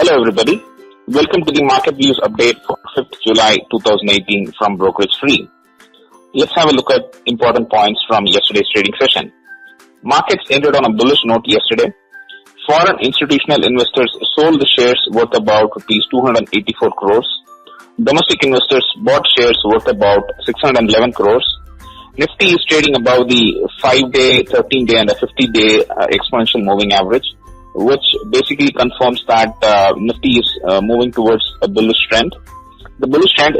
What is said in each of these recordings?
Hello everybody. Welcome to the Market Views update for 5th July 2018 from Brokerage Free. Let's have a look at important points from yesterday's trading session. Markets ended on a bullish note yesterday. Foreign institutional investors sold the shares worth about Rs 284 crores. Domestic investors bought shares worth about 611 crores. Nifty is trading above the 5-day, 13-day and a 50-day exponential moving average, which basically confirms that Nifty is moving towards a bullish trend. The bullish trend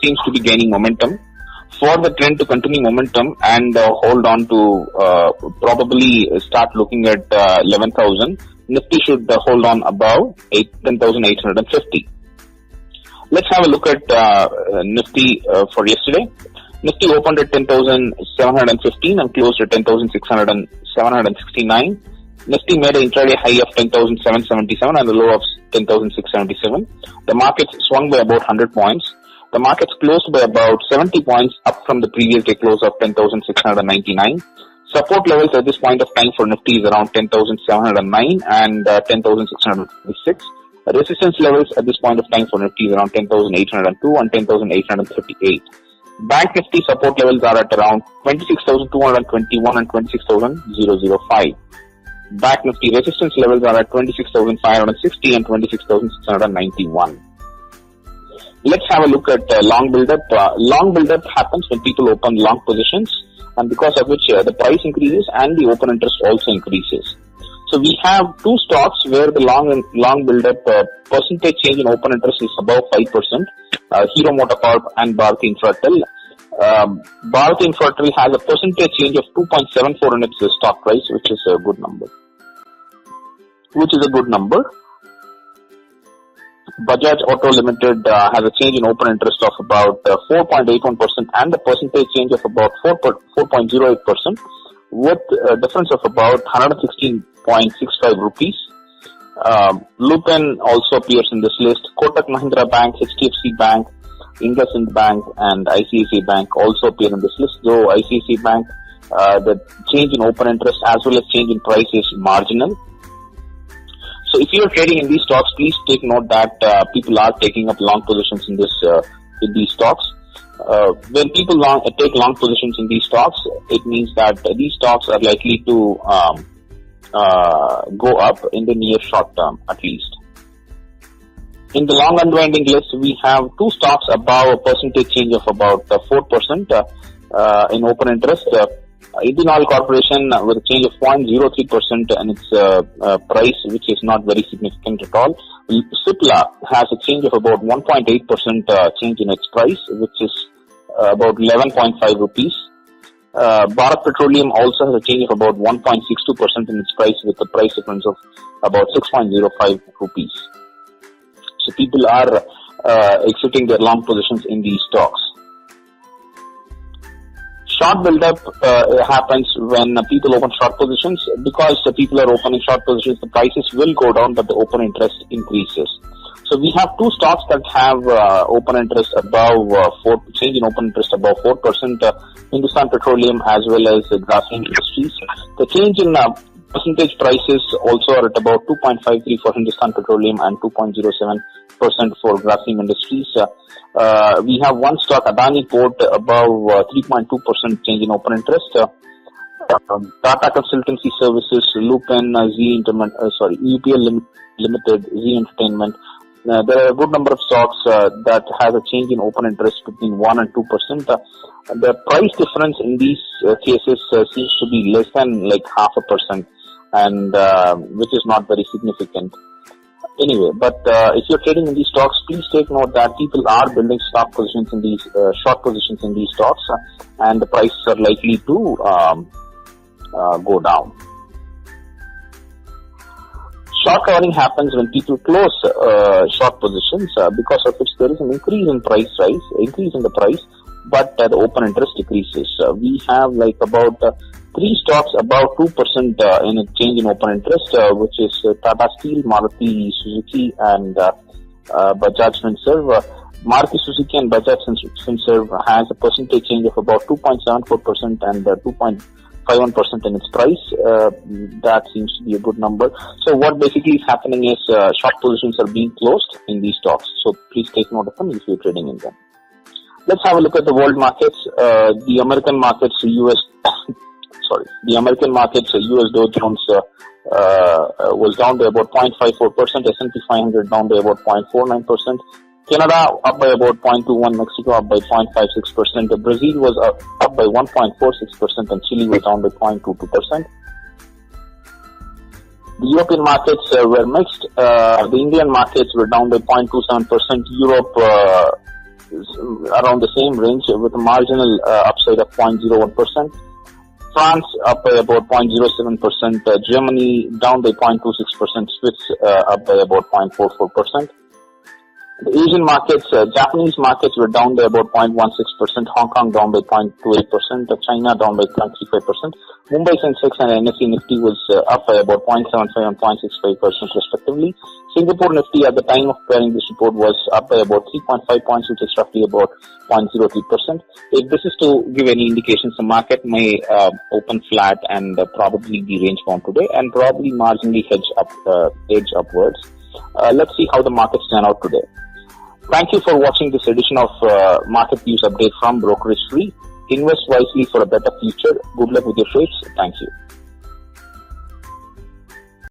seems to be gaining momentum. For the trend to continue momentum and hold on to probably start looking at 11,000, Nifty should hold on above 10,850. Let's have a look at Nifty for yesterday. Nifty opened at 10,715 and closed at 10,769. Nifty made an intraday high of 10,777 and a low of 10,677. The markets swung by about 100 points. The markets closed by about 70 points up from the previous day close of 10,699. Support levels at this point of time for Nifty is around 10,709 and 10,656. Resistance levels at this point of time for Nifty is around 10,802 and 10,838. Bank Nifty support levels are at around 26,221 and 26,005. Back Nifty resistance levels are at 26,560 and 26,691. Let's have a look at long build-up. Long build-up happens when people open long positions, and because of which the price increases and the open interest also increases. So we have two stocks where the long build-up percentage change in open interest is above 5%. Hero MotoCorp and Bharti Infratel. Bharti Infratel has a percentage change of 2.74 in its stock price, which is a good number. Bajaj Auto Limited has a change in open interest of about 4.81% and a percentage change of about 4.08%, with a difference of about 116.65 rupees. Lupin also appears in this list. Kotak Mahindra Bank, HDFC Bank, IndusInd Bank and ICICI Bank also appear in this list, though ICICI Bank, the change in open interest as well as change in price is marginal. So if you are trading in these stocks, please take note that people are taking up long positions in these stocks. When people take long positions in these stocks, it means that these stocks are likely to go up in the near short term at least. In the long unwinding list, we have two stocks above a percentage change of about 4% in open interest. Indian Oil Corporation with a change of 0.03% in its price, which is not very significant at all. Cipla has a change of about 1.8% change in its price, which is about 11.5 rupees. Bharat Petroleum also has a change of about 1.62% in its price, with a price difference of about 6.05 rupees. So people are exiting their long positions in these stocks. Short build-up happens when people open short positions. Because people are opening short positions, the prices will go down, but the open interest increases. So we have two stocks that have open interest above change in open interest above 4%. Hindustan Petroleum as well as Grasim Industries. The change in percentage prices also are at about 2.53 for Hindustan Petroleum and 2.07% for Grasim Industries. We have one stock, Adani Port, above 3.2% change in open interest. Tata Consultancy Services, Lupin, UPL Limited, Z Entertainment. There are a good number of stocks that has a change in open interest between 1 and 2%. The price difference in these cases seems to be less than like 0.5%, and which is not very significant. Anyway, but if you're trading in these stocks, please take note that people are building stock positions in these short positions in these stocks, and the prices are likely to go down. Short covering happens when people close short positions, because of which there is an increase in the price, but the open interest decreases. We have like about three stocks above 2% in a change in open interest, which is Tata Steel, Maruti Suzuki and Bajaj Finserv. Maruti Suzuki and Bajaj Finserv has a percentage change of about 2.74% and 2.5% 0.51% in its price. That seems to be a good number. So what basically is happening is short positions are being closed in these stocks. So please take note of them if you're trading in them. Let's have a look at the world markets. The American markets, US Dow Jones was down by about 0.54%, S&P 500 down by about 0.49%, Canada up by about 0.21%, Mexico up by 0.56%, Brazil was up by 1.46%, and Chile was down by 0.22%. The European markets were mixed. The Indian markets were down by 0.27%, Europe around the same range with a marginal upside of 0.01%. France up by about 0.07%, Germany down by 0.26%, Swiss up by about 0.44%. The Asian markets, Japanese markets were down by about 0.16%, Hong Kong down by 0.28%, China down by 0.35%. Mumbai Sensex and NSE Nifty was up by about 0.75 and 0.65% respectively. Singapore Nifty at the time of preparing this report was up by about 3.5 points, which is roughly about 0.03%. If this is to give any indications, the market may open flat and probably be range bound today and probably marginally edge upwards. Let's see how the markets turn out today. Thank you for watching this edition of Market Views Update from Brokerage Free. Invest wisely for a better future. Good luck with your trades. Thank you.